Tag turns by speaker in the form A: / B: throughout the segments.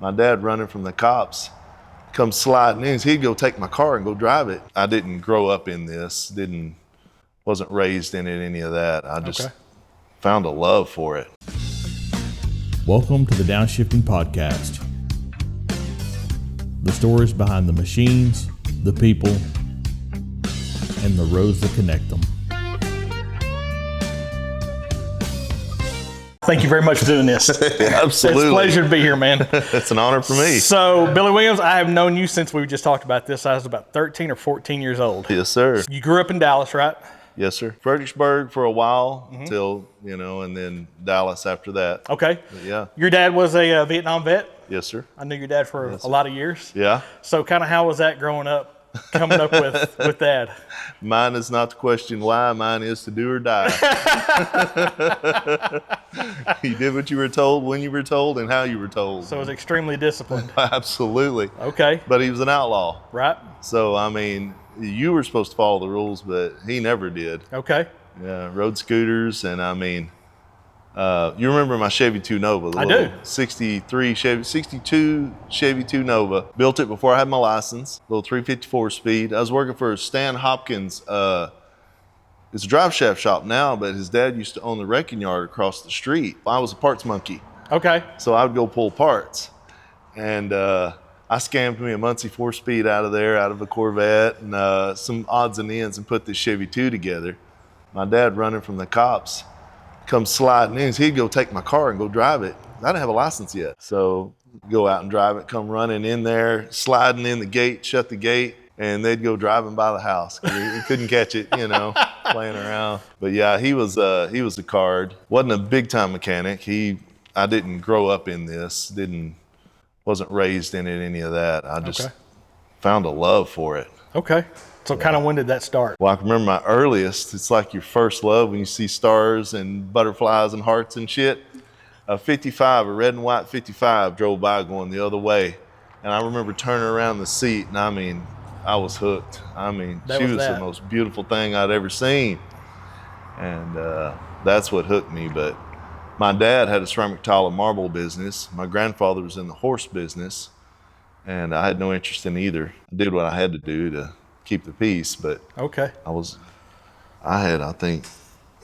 A: my dad running from the cops comes sliding in. He'd go take my car and go drive it. I didn't grow up in this, wasn't raised in it, any of that. I just found a love for it.
B: Welcome to the DownShifting podcast. The stories behind the machines, the people, and the roads that connect them.
C: Thank you very much for doing this.
A: Absolutely.
C: It's a pleasure to be here, man.
A: It's an honor for me.
C: So, Billy Williams, I have known you since we just talked about this. I was about 13 or 14 years old.
A: Yes, sir.
C: You grew up in Dallas, right?
A: Yes, sir. Fredericksburg for a while until, and then Dallas after that.
C: Okay.
A: But yeah.
C: Your dad was a Vietnam vet?
A: Yes, sir.
C: I knew your dad for a lot of years.
A: Yeah.
C: So kind of how was that growing up, coming up with Dad?
A: Mine is not the question why, mine is to do or die. He did what you were told, when you were told, and how you were told.
C: So it was extremely disciplined.
A: Absolutely.
C: Okay.
A: But he was an outlaw.
C: Right.
A: So, I mean, you were supposed to follow the rules, but he never did.
C: Okay.
A: Yeah, rode scooters, and I mean, you remember my Chevy 2 Nova?
C: I do.
A: 62 Chevy 2 Nova. Built it before I had my license. Little 354 speed. I was working for Stan Hopkins. It's a drive shaft shop now, but his dad used to own the wrecking yard across the street. I was a parts monkey.
C: Okay.
A: So I would go pull parts, and I scammed me a Muncie 4-speed out of a Corvette and some odds and ends and put this Chevy 2 together. My dad running from the cops comes sliding in. He'd go take my car and go drive it. I didn't have a license yet. So go out and drive it, come running in there, sliding in the gate, shut the gate, and they'd go driving by the house. He couldn't catch it, playing around. But yeah, he was a card. Wasn't a big time mechanic. I didn't grow up in this, wasn't raised in it, any of that. I just found a love for it.
C: Okay. So kind of when did that start?
A: Well, I can remember my earliest. It's like your first love when you see stars and butterflies and hearts and shit. A red and white 55 drove by going the other way. And I remember turning around the seat, and I mean, I was hooked. I mean, she was the most beautiful thing I'd ever seen. And that's what hooked me. But my dad had a ceramic tile and marble business. My grandfather was in the horse business, and I had no interest in either. I did what I had to do to keep the peace, but I had, I think,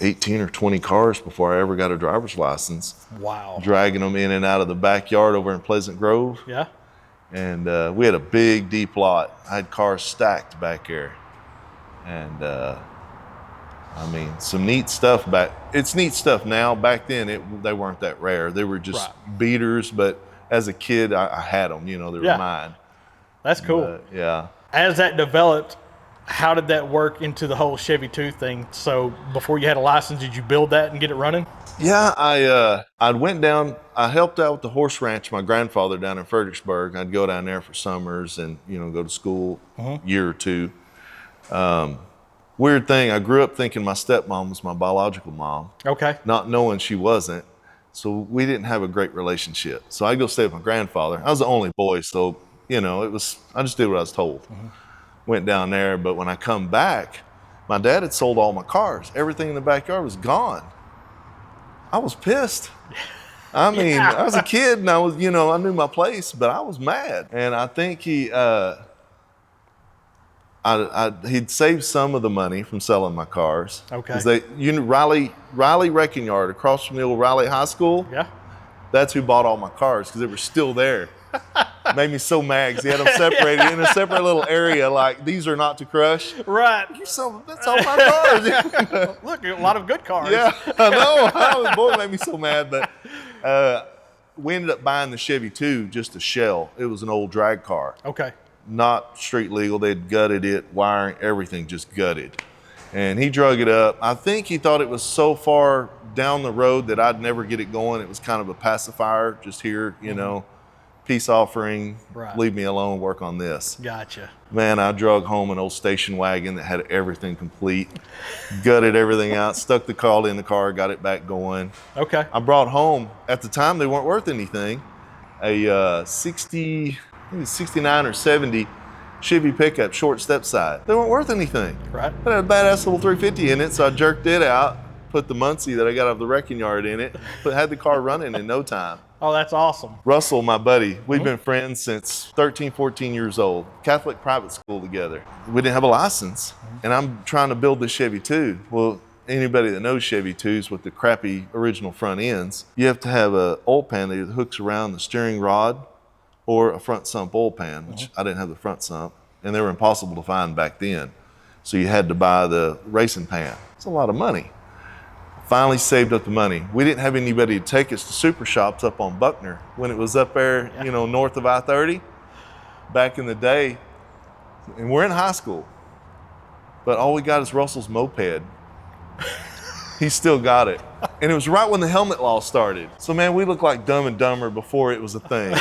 A: 18 or 20 cars before I ever got a driver's license.
C: Wow.
A: Dragging them in and out of the backyard over in Pleasant Grove.
C: Yeah.
A: And we had a big, deep lot. I had cars stacked back there. And I mean, some neat stuff it's neat stuff now. Back then, they weren't that rare. They were just beaters, but as a kid, I had them, they were mine.
C: That's cool.
A: But, yeah.
C: As that developed, how did that work into the whole Chevy 2 thing? So before you had a license, did you build that and get it running?
A: Yeah, I went down. I helped out with the horse ranch, my grandfather down in Fredericksburg. I'd go down there for summers and go to school a year or two. Weird thing, I grew up thinking my stepmom was my biological mom. Okay. Not knowing she wasn't. So we didn't have a great relationship. So I'd go stay with my grandfather. I was the only boy, so I just did what I was told. Went down there, but when I come back, my dad had sold all my cars. Everything in the backyard was gone. I was pissed. I mean, I was a kid and I was, I knew my place, but I was mad. And I think he'd saved some of the money from selling my cars. Okay. Because Riley Wrecking Yard across from the old Riley High School. Yeah. That's who bought all my cars because they were still there. Made me so mad because he had them separated in a separate little area. Like, these are not to crush. Right. That's all my cars.
C: Look, a lot of good cars.
A: Yeah, I know. Boy, it made me so mad. But we ended up buying the Chevy 2, just a shell. It was an old drag car. Okay. Not street legal. They'd gutted it, wiring, everything just gutted. And he drug it up. I think he thought it was so far down the road that I'd never get it going. It was kind of a pacifier, just here, peace offering, leave me alone, work on this.
C: Gotcha.
A: Man, I drug home an old station wagon that had everything complete, gutted everything out, stuck the call in the car, got it back going. Okay. I brought home, at the time they weren't worth anything, a 69 or 70 Chevy pickup, short step side. They weren't worth anything. Right. It had a badass little 350 in it, so I jerked it out, put the Muncie that I got out of the wrecking yard in it, had the car running in no time.
C: Oh, that's awesome.
A: Russell, my buddy, we've been friends since 13, 14 years old. Catholic private school together. We didn't have a license, and I'm trying to build this Chevy 2. Well, anybody that knows Chevy 2s with the crappy original front ends, you have to have a oil pan that either hooks around the steering rod or a front sump oil pan, which I didn't have the front sump, and they were impossible to find back then. So you had to buy the racing pan. It's a lot of money. Finally saved up the money. We didn't have anybody to take us to super shops up on Buckner when it was up there, you know, north of I-30 back in the day. And we're in high school, but all we got is Russell's moped. He still got it. And it was right when the helmet law started. So man, we looked like Dumb and Dumber before it was a thing.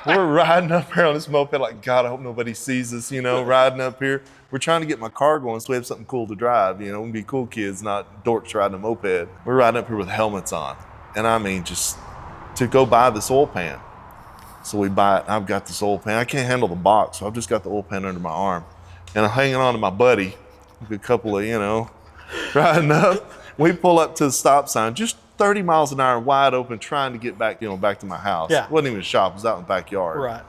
A: We're riding up here on this moped like, God, I hope nobody sees us, you know, riding up here. We're trying to get my car going so we have something cool to drive. You know, we can be cool kids, not dorks riding a moped. We're riding up here with helmets on. And I mean, just to go buy this oil pan. So we buy it, and I've got this oil pan. I can't handle the box, so I've just got the oil pan under my arm. And I'm hanging on to my buddy, a couple of, you know, riding up. We pull up to the stop sign, just 30 miles an hour, wide open, trying to get back, you know, back to my house.
C: Yeah.
A: It wasn't even a shop, it was out in the backyard.
C: Right.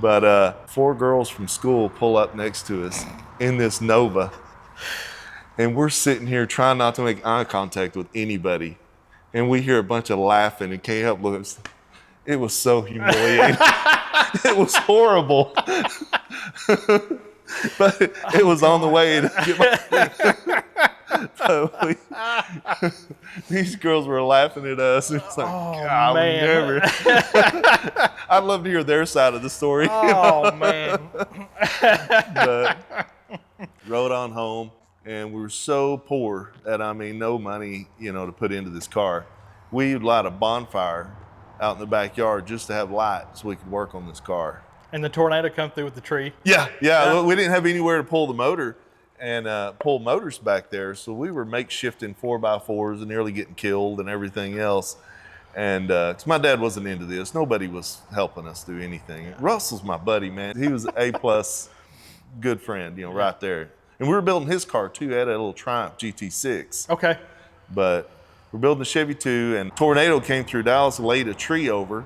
A: But 4 girls from school pull up next to us in this Nova. And we're sitting here trying not to make eye contact with anybody. And we hear a bunch of laughing and can't help looking. It was so humiliating. It was horrible. But it was on the way to get my these girls were laughing at us. It was like, God,
C: man.
A: I'd love to hear their side of the story.
C: Oh, man.
A: But rode on home, and we were so poor that, I mean, no money, you know, to put into this car. We light a bonfire out in the backyard just to have light so we could work on this car.
C: And the tornado come through with the tree.
A: Yeah. We didn't have anywhere to pull the motor and pull motors back there. So we were makeshifting 4x4s and nearly getting killed and everything else. And 'cause my dad wasn't into this. Nobody was helping us do anything. Yeah. Russell's my buddy, man. He was an A+ good friend, you know, right there. And we were building his car too. He had a little Triumph GT6.
C: Okay.
A: But we're building the Chevy 2, and a tornado came through Dallas and laid a tree over,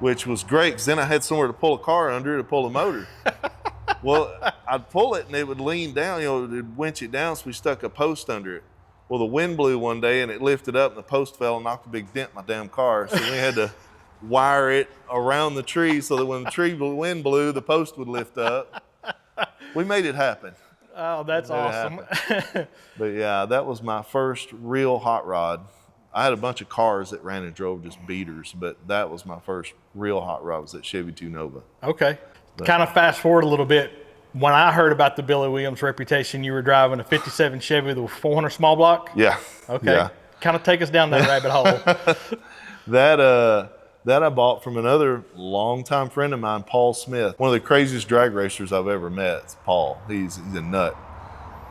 A: which was great because then I had somewhere to pull a car under to pull a motor. Well, I'd pull it and it would lean down, you know, it'd winch it down, so we stuck a post under it. Well, the wind blew one day and it lifted up and the post fell and knocked a big dent in my damn car. So we had to wire it around the tree so that when the wind blew, the post would lift up. We made it happen.
C: Oh, that's awesome.
A: But yeah, that was my first real hot rod. I had a bunch of cars that ran and drove just beaters, but that was my first real hot rod, was that Chevy 2 Nova.
C: Okay. Kind of fast forward a little bit. When I heard about the Billy Williams reputation, you were driving a 57 Chevy with a 400 small block?
A: Yeah.
C: Okay.
A: Yeah.
C: Kind of take us down that rabbit hole.
A: That I bought from another longtime friend of mine, Paul Smith. One of the craziest drag racers I've ever met. It's Paul. He's a nut.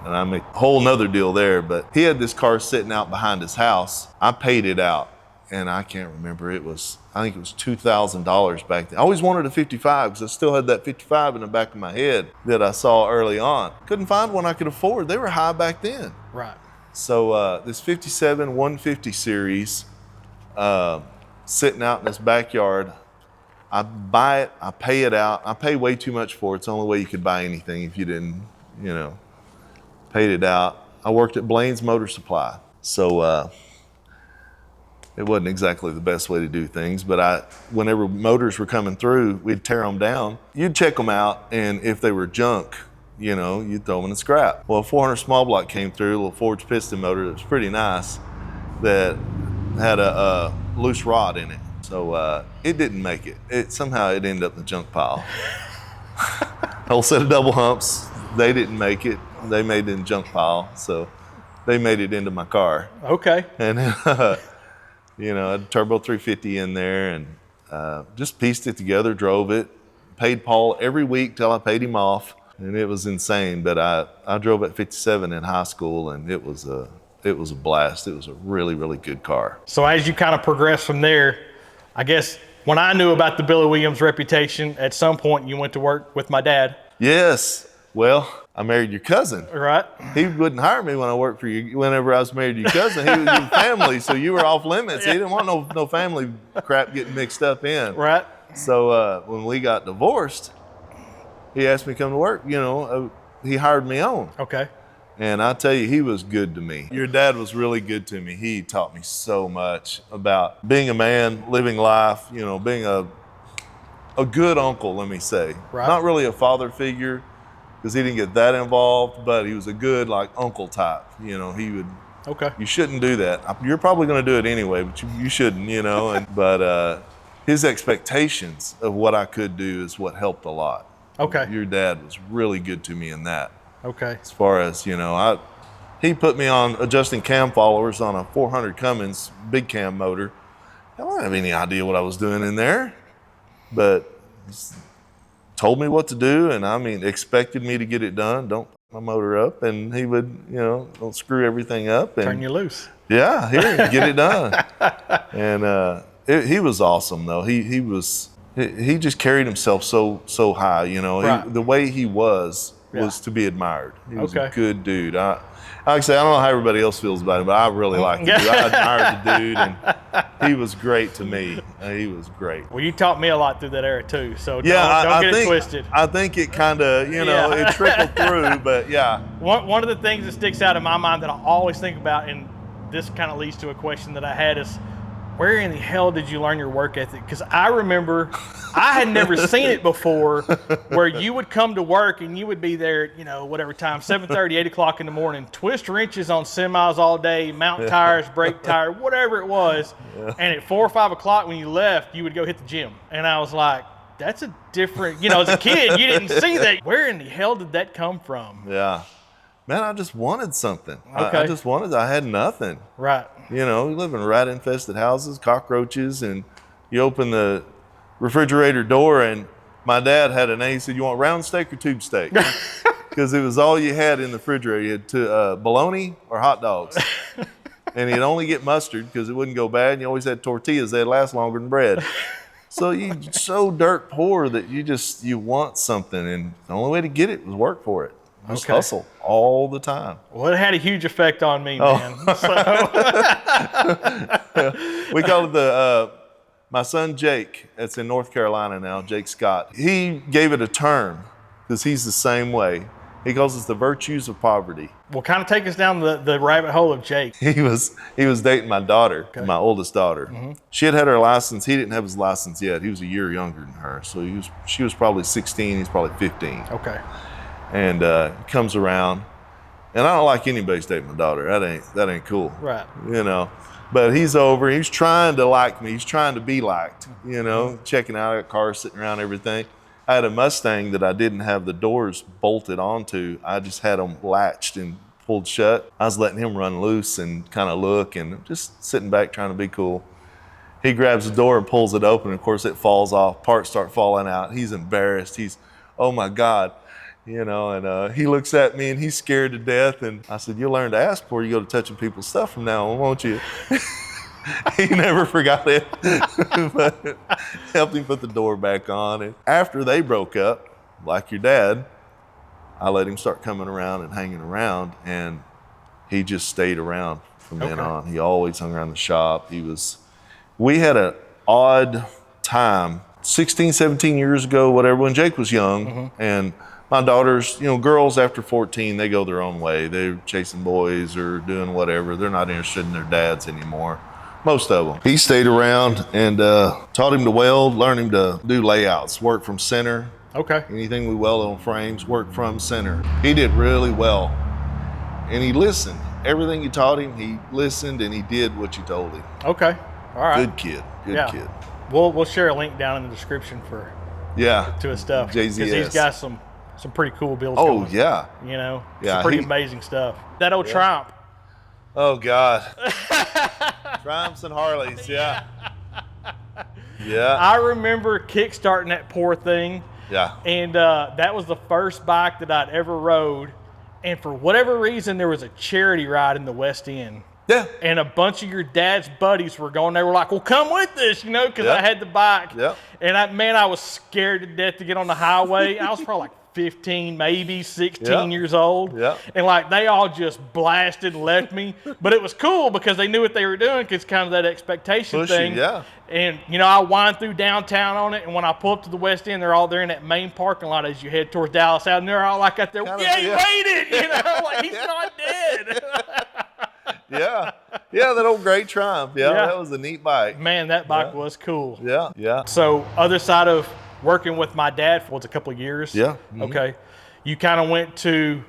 A: And I'm a whole nother deal there, but he had this car sitting out behind his house. I paid it out, and I can't remember. I think it was $2,000 back then. I always wanted a 55 because I still had that 55 in the back of my head that I saw early on. Couldn't find one I could afford. They were high back then.
C: Right.
A: So this 57 150 series, sitting out in this backyard, I buy it, I pay it out. I pay way too much for it. It's the only way you could buy anything if you didn't, you know, paid it out. I worked at Blaine's Motor Supply. So it wasn't exactly the best way to do things, but whenever motors were coming through, we'd tear them down. You'd check them out, and if they were junk, you know, you'd throw them in the scrap. Well, a 400 small block came through, a little forged piston motor that was pretty nice, that had a loose rod in it. So it didn't make it. Somehow it ended up in the junk pile. A whole set of double humps, they didn't make it. They made it in the junk pile, so they made it into my car.
C: Okay.
A: And you know, I had a turbo 350 in there, and just pieced it together, drove it, paid Paul every week till I paid him off, and it was insane. But I drove at 57 in high school, and it was a blast. It was a really, really good car.
C: So as you kind of progress from there, I guess when I knew about the Billy Williams reputation, at some point you went to work with my dad.
A: Yes. well, I married your cousin.
C: Right.
A: He wouldn't hire me when I worked for you. Whenever I was married to your cousin, he was your family, so you were off limits. He didn't want no family crap getting mixed up in.
C: Right.
A: So when we got divorced, he asked me to come to work. He hired me on.
C: Okay.
A: And I tell you, he was good to me. Your dad was really good to me. He taught me so much about being a man, living life, being a good uncle, let me say.
C: Right.
A: Not really a father figure, because he didn't get that involved, but he was a good uncle type. He would.
C: Okay.
A: You shouldn't do that. You're probably going to do it anyway, but you shouldn't. But his expectations of what I could do is what helped a lot.
C: Okay.
A: Your dad was really good to me in that.
C: Okay.
A: As far as he put me on adjusting cam followers on a 400 Cummins big cam motor. I don't have any idea what I was doing in there, but told me what to do, and expected me to get it done. Don't put my motor up, and he would, don't screw everything up. And
C: Turn you loose.
A: Yeah, here, get it done. And he was awesome, though. He just carried himself so high.
C: Right.
A: The way he was to be admired. He was a good dude. Like I say, I don't know how everybody else feels about him, but I really liked the dude. I admired the dude, and he was great to me. He was great.
C: Well, you taught me a lot through that era too, so don't get it twisted.
A: I think it kind of, it trickled through, but yeah.
C: One of the things that sticks out in my mind that I always think about, and this kind of leads to a question that I had, is where in the hell did you learn your work ethic? Because I remember I had never seen it before, where you would come to work and you would be there, whatever time, 7:30, 8 o'clock in the morning, twist wrenches on semis all day, mount tires, brake tire, whatever it was. Yeah. And at 4 or 5 o'clock when you left, you would go hit the gym. And I was like, that's a different, as a kid, you didn't see that. Where in the hell did that come from?
A: Yeah. Man, I just wanted something.
C: Okay.
A: I had nothing.
C: Right.
A: We live in rat-infested houses, cockroaches, and you open the refrigerator door, and my dad had an A. He said, "You want round steak or tube steak?" Because it was all you had in the refrigerator. You had bologna or hot dogs. And he'd only get mustard because it wouldn't go bad, and you always had tortillas. They'd last longer than bread. So you're so dirt poor that you want something, and the only way to get it was work for it. Just hustle all the time.
C: Well, it had a huge effect on me, man. So.
A: We call it my son Jake, that's in North Carolina now, Jake Scott. He gave it a term because he's the same way. He calls it the virtues of poverty.
C: Well, kind of take us down the rabbit hole of Jake.
A: He was dating my daughter, my oldest daughter. Mm-hmm. She had her license. He didn't have his license yet. He was a year younger than her. So she was probably 16. He's probably 15.
C: Okay.
A: And he comes around, and I don't like anybody's dating my daughter. That ain't cool.
C: Right.
A: But he's over. He's trying to like me. He's trying to be liked. Checking out. I got cars sitting around, everything. I had a Mustang that I didn't have the doors bolted onto. I just had them latched and pulled shut. I was letting him run loose and kind of look and just sitting back trying to be cool. He grabs the door and pulls it open. Of course, it falls off. Parts start falling out. He's embarrassed. He's, oh my God. And he looks at me and he's scared to death. And I said, "You'll learn to ask before you go to touching people's stuff from now on, won't you?" He never forgot it, but helped him put the door back on. And after they broke up, like your dad, I let him start coming around and hanging around, and he just stayed around from then on. He always hung around the shop. We had an odd time, 16, 17 years ago, whatever, when Jake was young, and my daughters, girls after 14, they go their own way. They're chasing boys or doing whatever. They're not interested in their dads anymore. Most of them. He stayed around and taught him to weld, learned him to do layouts, work from center.
C: Okay.
A: Anything we weld on frames, work from center. He did really well. And he listened. Everything you taught him, he listened and he did what you told him.
C: Okay. All right.
A: Good kid. Good kid.
C: We'll share a link down in the description to his stuff.
A: JZS.
C: Because he's got some pretty cool builds.
A: Oh,
C: going,
A: yeah.
C: Some pretty amazing stuff. That old Triumph.
A: Oh, God. Triumphs and Harleys, yeah.
C: I remember kickstarting that poor thing.
A: Yeah.
C: And that was the first bike that I'd ever rode. And for whatever reason, there was a charity ride in the West End.
A: Yeah.
C: And a bunch of your dad's buddies were going. They were like, "Well, come with us," because I had the bike.
A: Yep.
C: And I was scared to death to get on the highway. I was probably like 15, maybe 16
A: Yeah.
C: years old.
A: Yeah.
C: And like they all just blasted and left me. But it was cool because they knew what they were doing, because kind of that expectation
A: Pushy,
C: thing.
A: yeah.
C: And, you know, I wind through downtown on it. And when I pull up to the West End, they're all there in that main parking lot as you head towards Dallas out. And they're all like out there, yeah, he made it. You know, like he's not dead.
A: Yeah. Yeah, that old Great Triumph. Yeah,
C: Yeah.
A: that was a neat bike.
C: Man, that bike was cool.
A: Yeah, yeah.
C: So, other side of working with my dad for a couple of years.
A: Yeah. Mhm.
C: Okay. You kind of went to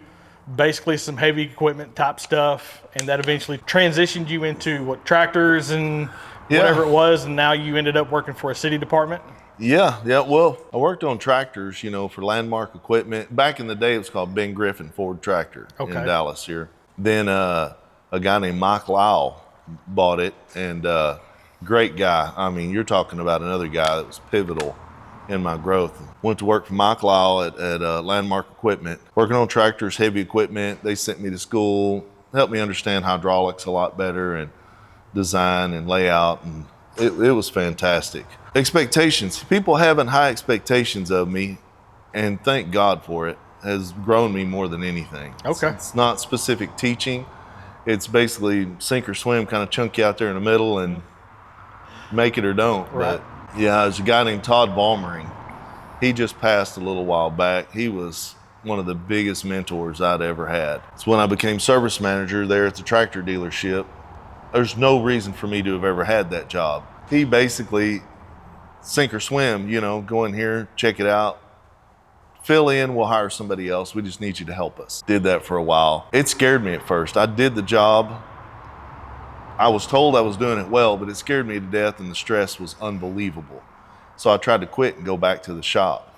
C: basically some heavy equipment type stuff, and that eventually transitioned you into what, tractors and whatever it was, and now you ended up working for a city department.
A: Yeah, yeah. Well, I worked on tractors, you know, for Landmark equipment. Back in the day, it was called Ben Griffin Ford Tractor in Dallas here. Then a guy named Mike Lyle bought it, and great guy. I mean, you're talking about another guy that was pivotal in my growth. Went to work for Mike Lyle at Landmark Equipment, working on tractors, heavy equipment. They sent me to school, helped me understand hydraulics a lot better and design and layout, and it was fantastic. Expectations. People having high expectations of me, and thank God for it, has grown me more than anything.
C: Okay.
A: It's not specific teaching. It's basically sink or swim, kind of chunk you out there in the middle and make it or don't.
C: Right.
A: But yeah, there's a guy named Todd Ballmering. He just passed a little while back. He was one of the biggest mentors I'd ever had. It's when I became service manager there at the tractor dealership. There's no reason for me to have ever had that job. He basically, sink or swim, you know, go in here, check it out, fill in, we'll hire somebody else. We just need you to help us. Did that for a while. It scared me at first. I did the job. I was told I was doing it well, but it scared me to death, and the stress was unbelievable. So I tried to quit and go back to the shop.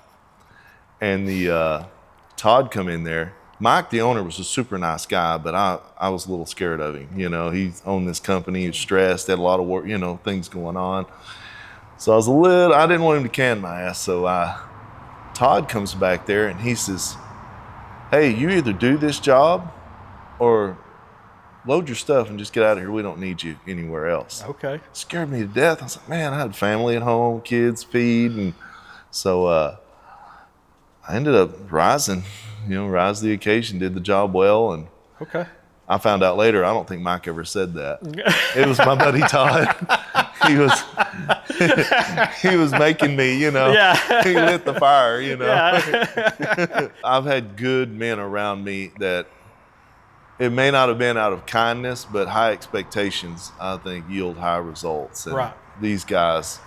A: And the Todd come in there. Mike, the owner, was a super nice guy, but I was a little scared of him. You know, he owned this company, he was stressed, had a lot of work, you know, things going on. So I didn't want him to can my ass. So Todd comes back there and he says, hey, you either do this job or load your stuff and just get out of here. We don't need you anywhere else.
C: Okay.
A: Scared me to death. I was like, man, I had family at home, kids, feed. And so I ended up rising to the occasion, did the job well. And
C: Okay.
A: I found out later, I don't think Mike ever said that. It was my buddy Todd. He was making me, you know, he lit the fire, you know.
C: Yeah.
A: I've had good men around me that it may not have been out of kindness, but high expectations, I think, yield high results. And
C: Right.
A: these guys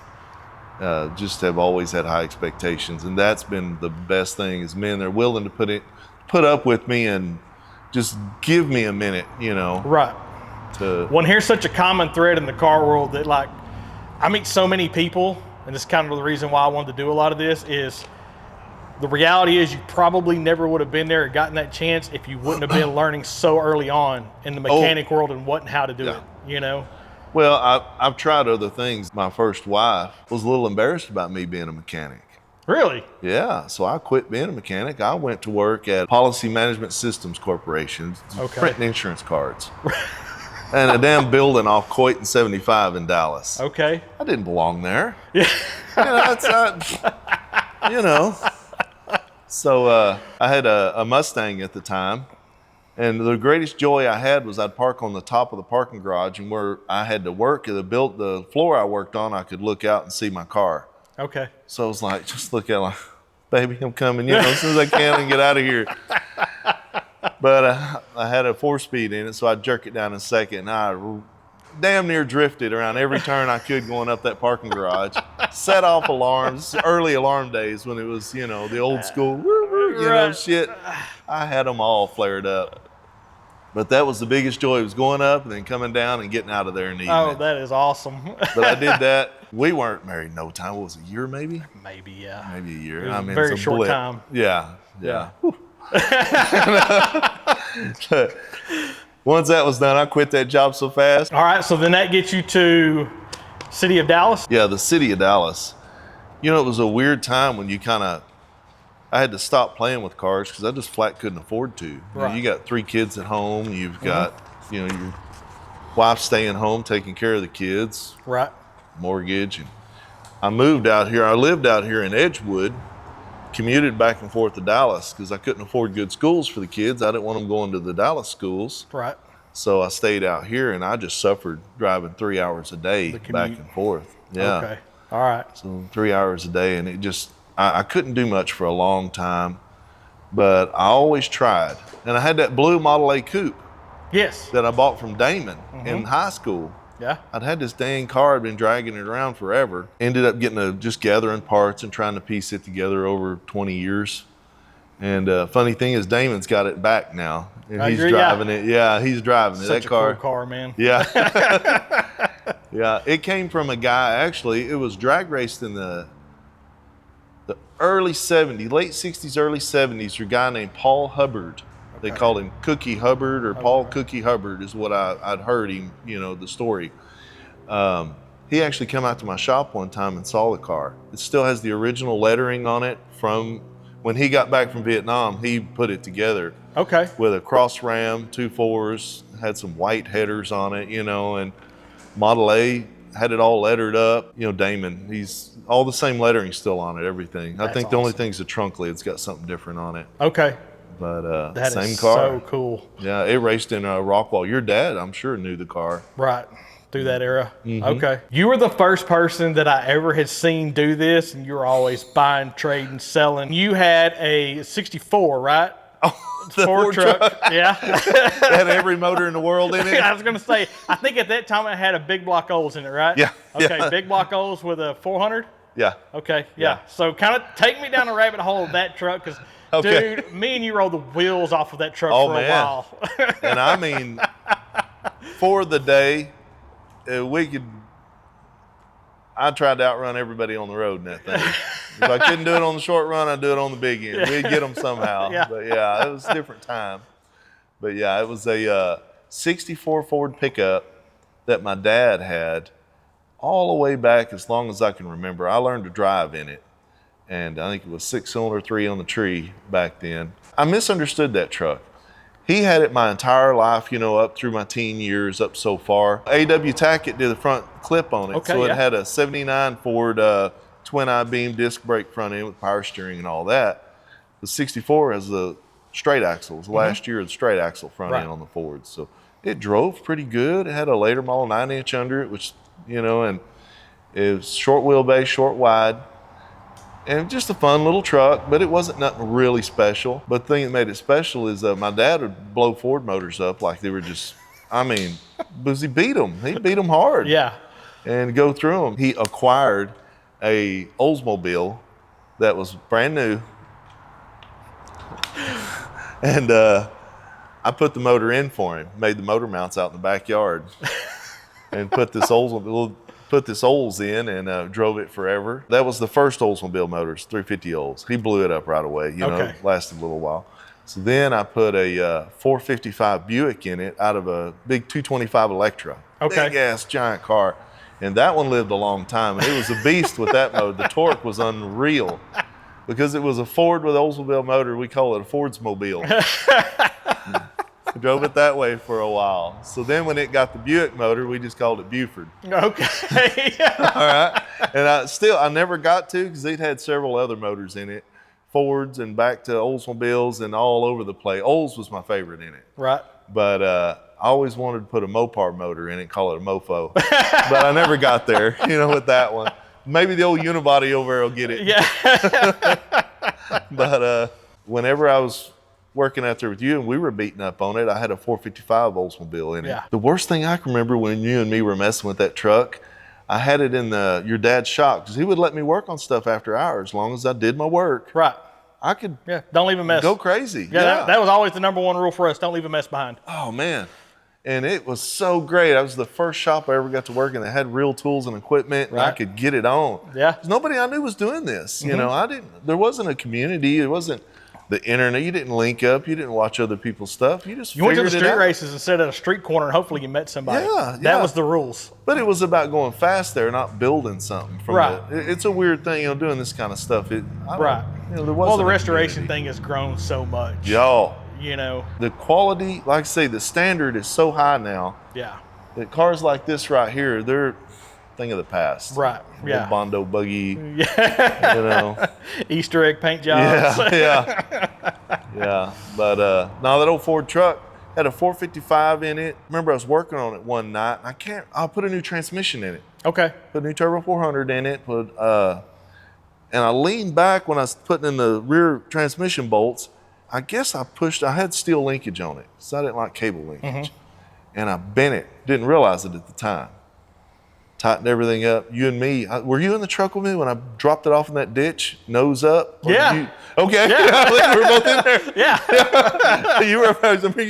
A: just have always had high expectations. And that's been the best thing, is men, they're willing to put up with me and just give me a minute, you know.
C: Right.
A: To
C: Well, and here's such a common thread in the car world that, like, I meet so many people, and this is kind of the reason why I wanted to do a lot of this, is the reality is you probably never would have been there or gotten that chance if you wouldn't have been learning so early on in the mechanic world and what and how to do it, you know?
A: Well, I've tried other things. My first wife was a little embarrassed about me being a mechanic.
C: Really?
A: Yeah, so I quit being a mechanic. I went to work at Policy Management Systems Corporation, printing insurance cards. And a damn building off Coit and 75 in Dallas.
C: Okay.
A: I didn't belong there.
C: Yeah.
A: You know, it's not, you know. So I had a Mustang at the time. And the greatest joy I had was I'd park on the top of the parking garage, and where I had to work, the floor I worked on, I could look out and see my car.
C: Okay.
A: So I was like, just look at it like, baby, I'm coming, you know, as soon as I can and get out of here. But I had a 4-speed in it, so I jerk it down in second, and I damn near drifted around every turn I could going up that parking garage. Set off alarms, early alarm days when it was, you know, the old school, you know, shit. I had them all flared up. But that was the biggest joy. It was going up and then coming down and getting out of there in the evening.
C: Oh, that is awesome.
A: But I did that. We weren't married no time. What was it, a year maybe?
C: Maybe, yeah.
A: Maybe a year.
C: It was
A: I mean,
C: a very
A: it's a
C: short
A: blip.
C: time.
A: Yeah. Once that was done, I quit that job so fast.
C: All right, so then that gets you to City of Dallas?
A: Yeah, the city of Dallas. You know, it was a weird time when I had to stop playing with cars because I just flat couldn't afford to.
C: Right.
A: You got 3 kids at home. You've got, you know, your wife staying home taking care of the kids,
C: Right.
A: mortgage. And I moved out here. I lived out here in Edgewood commuted back and forth to Dallas because I couldn't afford good schools for the kids. I didn't want them going to the Dallas schools.
C: Right.
A: So I stayed out here, and I just suffered driving 3 hours a day back and forth. Yeah.
C: Okay. All right.
A: So 3 hours a day, and it just, I couldn't do much for a long time, but I always tried. And I had that blue Model A coupe
C: Yes.
A: that I bought from Damon in high school.
C: Yeah.
A: I'd had this dang car, I'd been dragging it around forever. Ended up just gathering parts and trying to piece it together over 20 years. And funny thing is, Damon's got it back now, and he's driving it. Yeah, he's driving it.
C: Such
A: That
C: a
A: car,
C: cool car, man.
A: Yeah. Yeah, it came from a guy, actually, it was drag raced in the early 70s, late 60s, early 70s, a guy named Paul Hubbard. They called him Cookie Hubbard, or Paul Cookie Hubbard is what I'd heard him, the story. He actually came out to my shop one time and saw the car. It still has the original lettering on it from when he got back from Vietnam. He put it together.
C: Okay.
A: With a cross ram, 2 4s, had some white headers on it, and Model A had it all lettered up. Damon, he's all the same lettering still on it, everything. I think the only thing's the trunk lid's got something different on it.
C: Okay.
A: But
C: That
A: same
C: is
A: car.
C: so cool.
A: Yeah, it raced in Rockwall. Your dad, I'm sure, knew the car.
C: Right. Through that era. Okay. You were the first person that I ever had seen do this, and you were always buying, trading, selling. You had a 64, right?
A: Oh, the
C: Ford truck. Yeah.
A: It had every motor in the world in it.
C: I was going to say, I think at that time it had a big block Olds in it, right?
A: Yeah.
C: Okay,
A: Yeah.
C: big block Olds with a 400?
A: Yeah.
C: Okay, yeah. So kind of take me down the rabbit hole of that truck, because,
A: Okay.
C: dude, me and you rolled the wheels off of that truck
A: Oh,
C: for
A: man.
C: a while.
A: And I mean, for the day, I tried to outrun everybody on the road in that thing. If I couldn't do it on the short run, I'd do it on the big end. We'd get them somehow.
C: Yeah.
A: But yeah, it was a different time. But yeah, it was a 64 Ford pickup that my dad had all the way back as long as I can remember. I learned to drive in it. And I think it was 6-cylinder, 3 on the tree back then. I misunderstood that truck. He had it my entire life, up through my teen years, up so far. A.W. Tackett did the front clip on it.
C: Okay,
A: So it
C: yeah.
A: had a 79 Ford twin I-beam disc brake front end with power steering and all that. The 64 has the straight axle. It was last year, the straight axle front end on the Ford. So it drove pretty good. It had a later model 9-inch under it, which, and it was short wheelbase, short wide. And just a fun little truck, but it wasn't nothing really special. But the thing that made it special is my dad would blow Ford motors up like they were just, because he beat them. He beat them hard.
C: Yeah.
A: And go through them. He acquired a Oldsmobile that was brand new. And I put the motor in for him, made the motor mounts out in the backyard, and put this Olds in and drove it forever. That was the first Oldsmobile motors, 350 Olds. He blew it up right away,
C: Okay.
A: lasted a little while. So then I put a 455 Buick in it out of a big 225 Electra.
C: Okay.
A: Big ass giant car. And that one lived a long time. And it was a beast with that motor. The torque was unreal. Because it was a Ford with an Oldsmobile motor, we call it a Fordsmobile. I drove it that way for a while. So then when it got the Buick motor, we just called it Buford.
C: Okay.
A: All right. And I never got to, because it had several other motors in it. Fords and back to Oldsmobiles and all over the place. Olds was my favorite in it.
C: Right.
A: But I always wanted to put a Mopar motor in it, call it a Mofo. But I never got there, with that one. Maybe the old unibody over there will get it.
C: Yeah.
A: But whenever I was working out there with you and we were beating up on it, I had a 455 Oldsmobile in it.
C: Yeah.
A: The worst thing I can remember when you and me were messing with that truck, I had it in your dad's shop, because he would let me work on stuff after hours as long as I did my work.
C: Right.
A: I could
C: Don't leave a mess.
A: go crazy.
C: Yeah, that was always the number one rule for us. Don't leave a mess behind.
A: Oh, man. And it was so great. I was the first shop I ever got to work in that had real tools and equipment, and I
C: Right.
A: could get it on.
C: Yeah.
A: 'Cause nobody I knew was doing this. There wasn't a community. It wasn't the internet. You didn't link up. You didn't watch other people's stuff. You just
C: You went to the
A: figured it
C: street
A: out.
C: races and sat at a street corner, and hopefully you met somebody.
A: Yeah,
C: That
A: yeah.
C: was the rules.
A: But it was about going fast there, not building something.
C: Right.
A: It's a weird thing, doing this kind of stuff. There
C: Right.
A: wasn't
C: Well, the
A: a
C: restoration
A: community.
C: thing has grown so much.
A: Y'all,
C: The
A: quality, like I say, the standard is so high now
C: Yeah.
A: that cars like this right here, thing of the past.
C: Right.
A: Little
C: Yeah.
A: Bondo buggy.
C: Yeah.
A: You know.
C: Easter egg paint jobs.
A: Yeah. But no, that old Ford truck had a 455 in it. Remember, I was working on it one night, and I'll put a new transmission in it.
C: Okay.
A: Put a new turbo 400 in it. And I leaned back when I was putting in the rear transmission bolts. I guess I had steel linkage on it, so I didn't like cable linkage. And I bent it. Didn't realize it at the time. Tightened everything up. You and me, were you in the truck with me when I dropped it off in that ditch, nose up?
C: Yeah.
A: Okay.
C: Yeah.
A: I think we were both in there.
C: Yeah.
A: You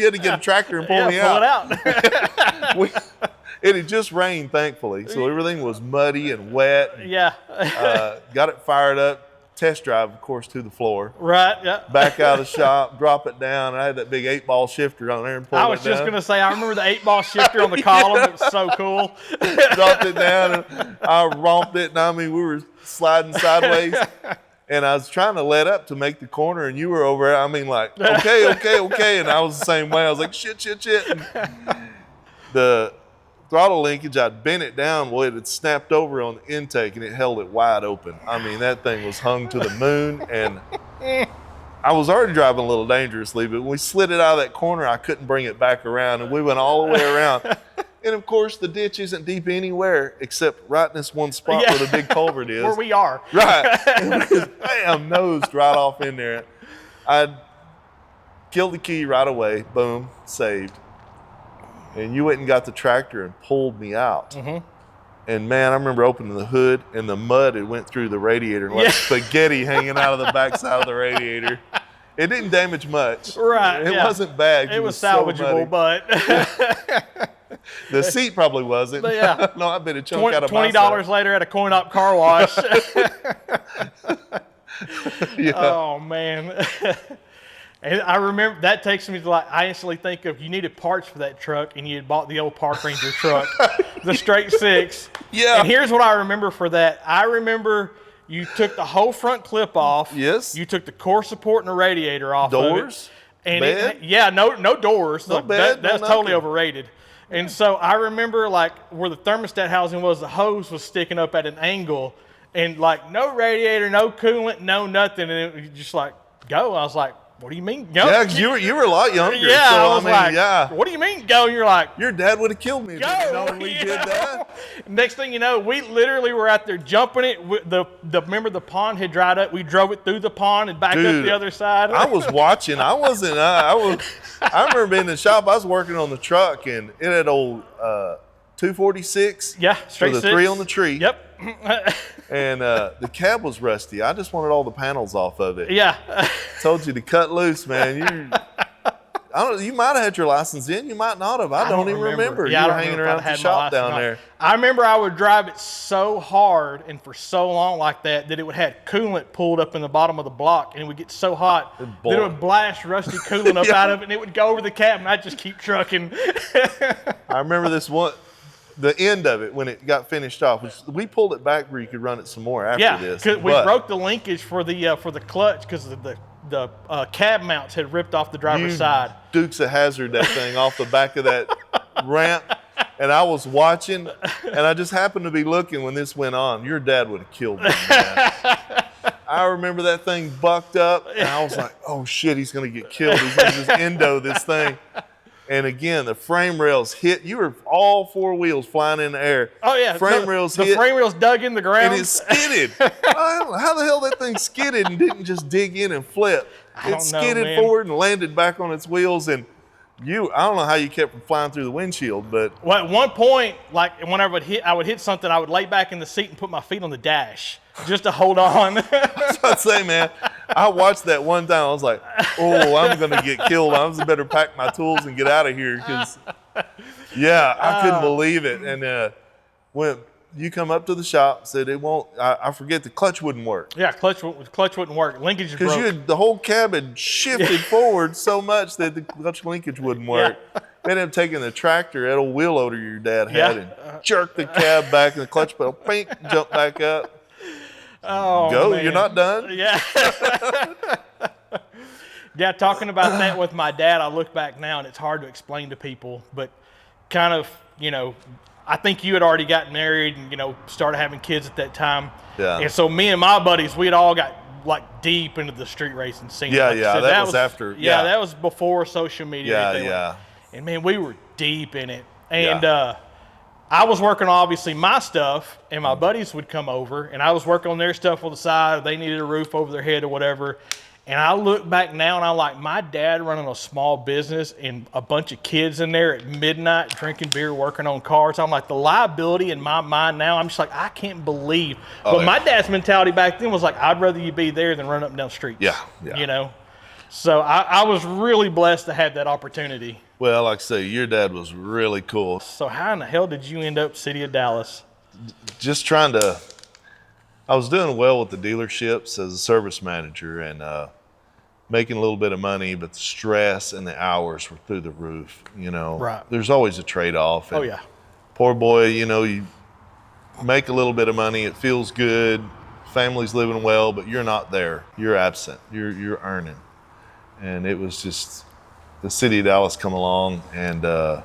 A: had to get a tractor and pull me out.
C: Pull it out.
A: It had just rained, thankfully, so everything was muddy and wet.
C: Yeah.
A: Got it fired up. Test drive, of course, to the floor.
C: Right. Yeah.
A: Back out of the shop, drop it down. I had that big 8-ball shifter on there and pulled it down.
C: I was just going to say, I remember the 8-ball shifter on the column. It was so cool.
A: Dropped it down, and I romped it, and I mean, we were sliding sideways. And I was trying to let up to make the corner, and you were over there. I mean, like, okay. And I was the same way. I was like, shit. And the throttle linkage, I'd bent it down. Well, it had snapped over on the intake, and it held it wide open. I mean, that thing was hung to the moon, and I was already driving a little dangerously, but when we slid it out of that corner, I couldn't bring it back around, and we went all the way around. And, of course, the ditch isn't deep anywhere except right in this one spot where the big culvert is.
C: Where we are.
A: Right. And we just, bam, nosed right off in there. I killed the key right away. Boom, saved. And you went and got the tractor and pulled me out. And, man, I remember opening the hood, and the mud had went through the radiator like spaghetti hanging out of the backside of the radiator. It didn't damage much.
C: Right.
A: It wasn't bad.
C: It was salvageable, but
A: the seat probably wasn't.
C: But yeah.
A: No, I bet a chunk out of my
C: $20 later at a coin-op car wash.
A: Yeah.
C: Oh, man. And I remember that takes me to I instantly think of you needed parts for that truck, and you had bought the old Park Ranger truck, the straight 6.
A: Yeah.
C: And here's what I remember for that. I remember you took the whole front clip off.
A: Yes.
C: You took the core support and the radiator off.
A: Doors?
C: Of it. And
A: bed?
C: No doors.
A: No bed,
C: That's
A: no
C: totally
A: nothing.
C: overrated. And so I remember where the thermostat housing was, the hose was sticking up at an angle, and no radiator, no coolant, no nothing, and it was just go. I was like, what do you mean go?
A: Yeah, because you were a lot younger.
C: Yeah,
A: so,
C: I was what do you mean go? And you're like,
A: your dad would have killed me if
C: go.
A: he'd known we did that.
C: Next thing you know, we literally were out there jumping it. Remember the pond had dried up. We drove it through the pond and back up the other side.
A: I was watching. I wasn't. I remember being in the shop. I was working on the truck, and it had old 246.
C: Yeah, straight
A: with a
C: 6.
A: 3 on the tree.
C: Yep.
A: And the cab was rusty. I just wanted all the panels off of it.
C: Yeah.
A: Told you to cut loose, man. You might have had your license in. You might not have. I don't even remember.
C: Yeah,
A: you were
C: I don't
A: hanging
C: remember if
A: around
C: I
A: at the
C: had my
A: shop
C: license or
A: down
C: not.
A: there.
C: I remember I would drive it so hard and for so long like that it would have coolant pulled up in the bottom of the block, and it would get so hot that it would blast rusty coolant up out of it, and it would go over the cab, and I'd just keep trucking.
A: I remember this one. The end of it when it got finished off, we pulled it back where you could run it some more after this.
C: Yeah, because we broke the linkage for the clutch because the cab mounts had ripped off the driver's side.
A: Dukes of Hazzard that thing off the back of that ramp, and I was watching, and I just happened to be looking when this went on. Your dad would have killed me, man. I remember that thing bucked up, and I was like, oh shit, he's gonna get killed. He's gonna just endo this thing. And again, the frame rails hit. You were all 4 wheels flying in the air.
C: Oh yeah,
A: frame rails
C: the
A: hit.
C: frame rails dug in the ground,
A: And it skidded. How the hell that thing skidded and didn't just dig in and flip? It skidded forward and landed back on its wheels. And I don't know how you kept from flying through the windshield, but
C: well, at one point, whenever I would hit something, I would lay back in the seat and put my feet on the dash just to hold on.
A: I'd say, man, I watched that one time. I was like, oh, I'm going to get killed. I just better pack my tools and get out of here because, I couldn't believe it. And when you come up to the shop, said it won't, I forget the clutch wouldn't work.
C: Yeah, clutch wouldn't work. Linkage broke.
A: Because the whole cab had shifted forward so much that the clutch linkage wouldn't work. They ended up taking the tractor, that old wheel loader your dad had, and jerked the cab back, and the clutch pedal, pink, jumped back up.
C: Oh,
A: go,
C: man.
A: You're not done?
C: Yeah. Yeah, talking about that with my dad, I look back now, and it's hard to explain to people, but kind of, I think you had already gotten married and, you know, started having kids at that time.
A: Yeah.
C: And so me and my buddies, we'd all got like deep into the street racing scene.
A: Yeah,
C: Like you
A: yeah,
C: said,
A: that was after-
C: Yeah,
A: yeah.
C: that was before social media.
A: Yeah,
C: anything like-
A: yeah.
C: And man, we were deep in it. And
A: Yeah.
C: I was working on obviously my stuff, and my buddies would come over, and I was working on their stuff on the side. Or they needed a roof over their head or whatever. And I look back now, and I'm like, my dad running a small business and a bunch of kids in there at midnight drinking beer, working on cars. I'm like, the liability in my mind now, I'm just like, I can't believe. But
A: yeah.
C: my dad's mentality back then was like, I'd rather you be there than run up and down streets.
A: Yeah, yeah.
C: You know? So I was really blessed to have that opportunity.
A: Well, like I say, your dad was really cool.
C: So how in the hell did you end up city of Dallas?
A: Just trying to, I was doing well with the dealerships as a service manager and making a little bit of money, but the stress and the hours were through the roof, you know.
C: Right.
A: There's always a trade-off.
C: Oh,
A: and
C: yeah.
A: Poor boy, you know, you make a little bit of money, it feels good, family's living well, but you're not there. You're absent. You're earning. And it was just, the city of Dallas come along, and there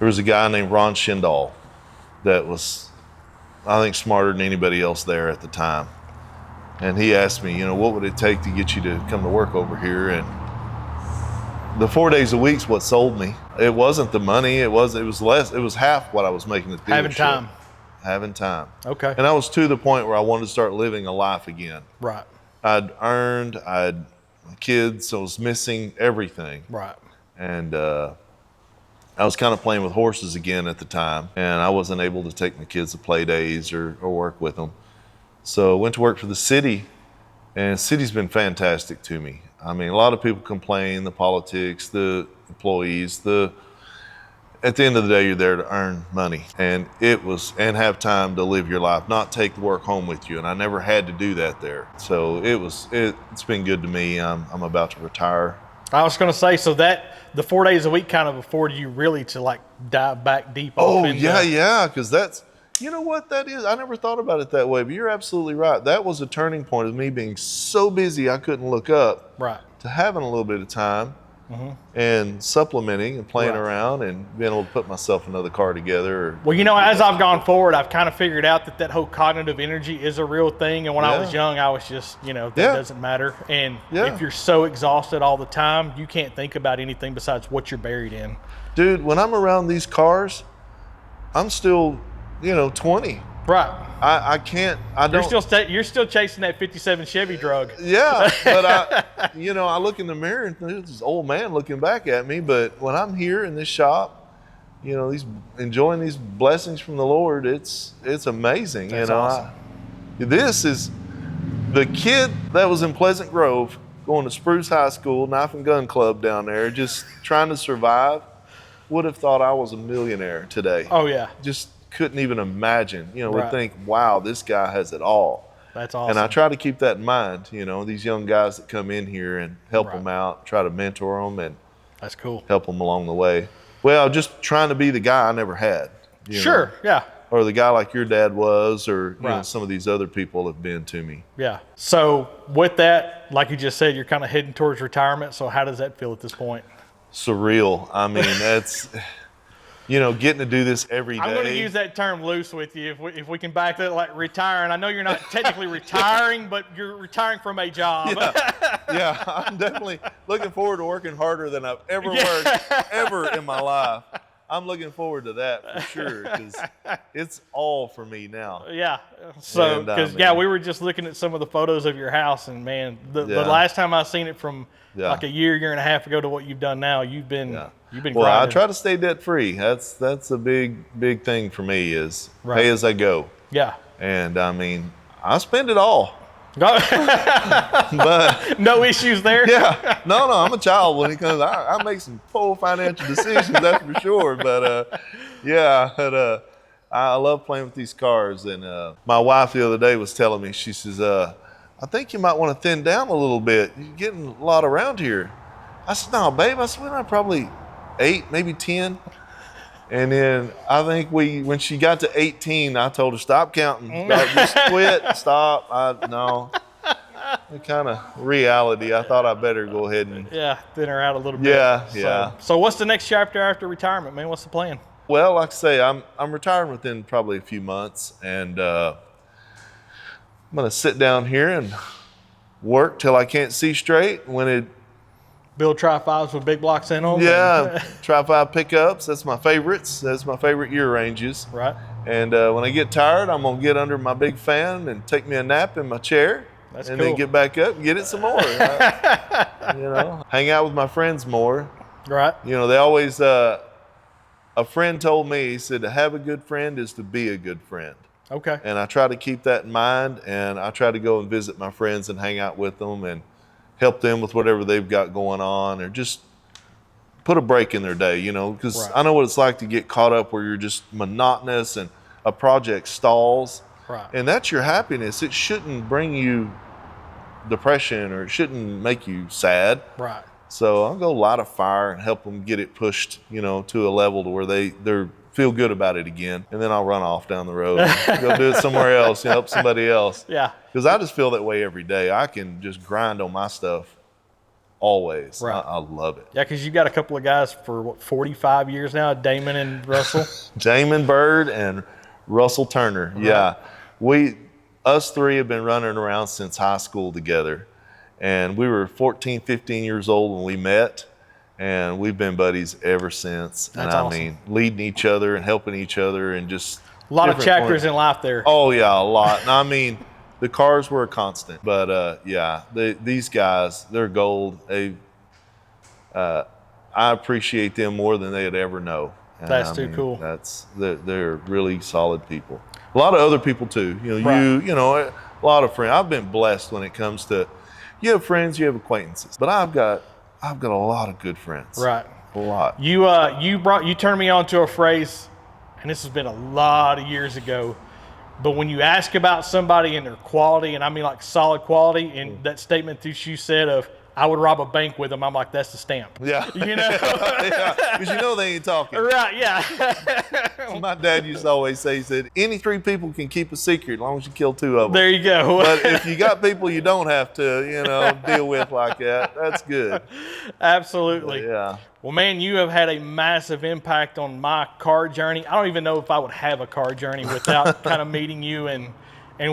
A: was a guy named Ron Schindall that was, I think, smarter than anybody else there at the time. And he asked me, you know, what would it take to get you to come to work over here? And the 4 days a week's what sold me. It wasn't the money. It was less. It was half what I was making at the
C: Having
A: dealership.
C: time.
A: Having time.
C: Okay.
A: And I was to the point where I wanted to start living a life again.
C: Right.
A: I'd earned, I had kids, so I was missing everything.
C: Right.
A: And I was kind of playing with horses again at the time, and I wasn't able to take my kids to play days or work with them. So I went to work for the city, and the city's been fantastic to me. I mean, a lot of people complain, the politics, the employees, at the end of the day, you're there to earn money, and have time to live your life, not take the work home with you. And I never had to do that there. So it's been good to me. I'm about to retire.
C: I was going to say, so that the 4 days a week kind of afforded you really to like dive back deep.
A: Oh,
C: off into,
A: yeah, because that's, you know what that is? I never thought about it that way, but you're absolutely right. That was a turning point of me being so busy I couldn't look up.
C: Right.
A: To having a little bit of time and supplementing and playing
C: Right.
A: around and being able to put myself another car together.
C: Well, you know, as I've gone forward, I've kind of figured out that whole cognitive energy is a real thing. And when I was young, I was just, you know, that
A: Yeah.
C: doesn't matter. And
A: Yeah.
C: if you're so exhausted all the time, you can't think about anything besides what you're buried in.
A: Dude, when I'm around these cars, I'm still, 20.
C: Right.
A: I can't, I don't.
C: You're still chasing that 57 Chevy drug.
A: Yeah, but I look in the mirror and there's this old man looking back at me. But when I'm here in this shop, enjoying these blessings from the Lord, it's amazing.
C: That's awesome.
A: This is the kid that was in Pleasant Grove, going to Spruce High School, Knife and Gun Club down there, just trying to survive. Would have thought I was a millionaire today.
C: Oh yeah.
A: Just couldn't even imagine.
C: Right.
A: Would think, wow, this guy has it all.
C: That's awesome.
A: And I try to keep that in mind, these young guys that come in here and help
C: Right.
A: them out, try to mentor them and
C: That's cool.
A: help them along the way. Well, just trying to be the guy I never had.
C: Sure. Yeah.
A: Or the guy like your dad was, or
C: Right.
A: some of these other people have been to me.
C: Yeah. So with that, like you just said, you're kind of heading towards retirement. So how does that feel at this point?
A: Surreal. I mean, that's, getting to do this every day.
C: I'm going to use that term loose with you if we can back that, like retiring. I know you're not technically retiring, but you're retiring from a job.
A: Yeah, I'm definitely looking forward to working harder than I've ever worked ever in my life. I'm looking forward to that for sure, because it's all for me now.
C: Yeah. So,
A: And,
C: because
A: man.
C: we were just looking at some of the photos of your house, and man, the
A: Yeah.
C: last time I seen it from
A: Yeah.
C: like a year and a half ago to what you've done now, you've been
A: Well,
C: grinding.
A: I try to stay debt free. That's a big thing for me is
C: Right.
A: pay as I go.
C: Yeah.
A: And I mean, I spend it all, but
C: No issues there.
A: yeah, no, I'm a child when it comes. I make some poor financial decisions, that's for sure. But I love playing with these cars. And my wife the other day was telling me, she says, I think you might want to thin down a little bit. You're getting a lot around here. I said, no, babe. I said, we're probably 8, maybe 10. And then I think when she got to 18, I told her, stop counting. Just quit, stop. No. The kind of reality, I thought I better go ahead and.
C: Yeah, thin her out a little bit.
A: Yeah.
C: So what's the next chapter after retirement, man? What's the plan?
A: Well, like I say, I'm retiring within probably a few months, and I'm gonna sit down here and work till I can't see straight. When it,
C: Build tri-5s with big blocks in them.
A: yeah, try 5 pickups. That's my favorites. That's my favorite year ranges.
C: Right.
A: And when I get tired, I'm gonna get under my big fan and take me a nap in my chair.
C: That's
A: and
C: cool.
A: then get back up and get it some more. Hang out with my friends more.
C: Right.
A: They always. A friend told me, he said, to have a good friend is to be a good friend.
C: Okay.
A: And I try to keep that in mind, and I try to go and visit my friends and hang out with them and help them with whatever they've got going on, or just put a break in their day, because
C: Right.
A: I know what it's like to get caught up where you're just monotonous and a project stalls.
C: Right.
A: And that's your happiness. It shouldn't bring you depression, or it shouldn't make you sad.
C: Right.
A: So I'll go light a fire and help them get it pushed, to a level to where they feel good about it again. And then I'll run off down the road, go do it somewhere else, help somebody else.
C: Yeah.
A: Because I just feel that way every day. I can just grind on my stuff always.
C: Right.
A: I love it.
C: Yeah, because you got a couple of guys for 45 years now, Damon and Russell.
A: Jamin Bird and Russell Turner.
C: Right.
A: Yeah. Us three have been running around since high school together. And we were 14, 15 years old when we met. And we've been buddies ever since.
C: That's
A: and
C: awesome.
A: Leading each other and helping each other, and just
C: A lot of
A: different
C: chapters
A: points.
C: in life there.
A: Oh yeah, a lot. And the cars were a constant, but these guys, they're gold. I appreciate them more than they'd ever know. And
C: That's too cool.
A: They're really solid people. A lot of other people too.
C: Right.
A: A lot of friends. I've been blessed when it comes to, you have friends, you have acquaintances, but I've got a lot of good friends.
C: Right.
A: A lot.
C: You turned me on to a phrase, and this has been a lot of years ago, but when you ask about somebody and their quality, and I mean like solid quality, and that statement that you said of, I would rob a bank with them, I'm like, that's the stamp.
A: Yeah. Yeah. Because they ain't talking.
C: Right, yeah.
A: My dad used to always say, he said, any 3 people can keep a secret as long as you kill 2 of them.
C: There you go.
A: But if you got people you don't have to, deal with like that, that's good.
C: Absolutely.
A: Yeah.
C: Well, man, you have had a massive impact on my car journey. I don't even know if I would have a car journey without kind of meeting you and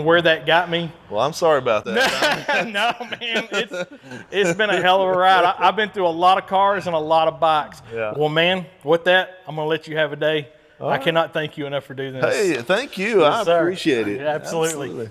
C: where that got me.
A: Well, I'm sorry about that.
C: No, man, it's been a hell of a ride. I've been through a lot of cars and a lot of bikes.
A: Yeah.
C: Well, man, with that, I'm going to let you have a day. I cannot thank you enough for doing this.
A: Hey, thank you.
C: Yes,
A: I
C: sir.
A: appreciate it.
C: Absolutely.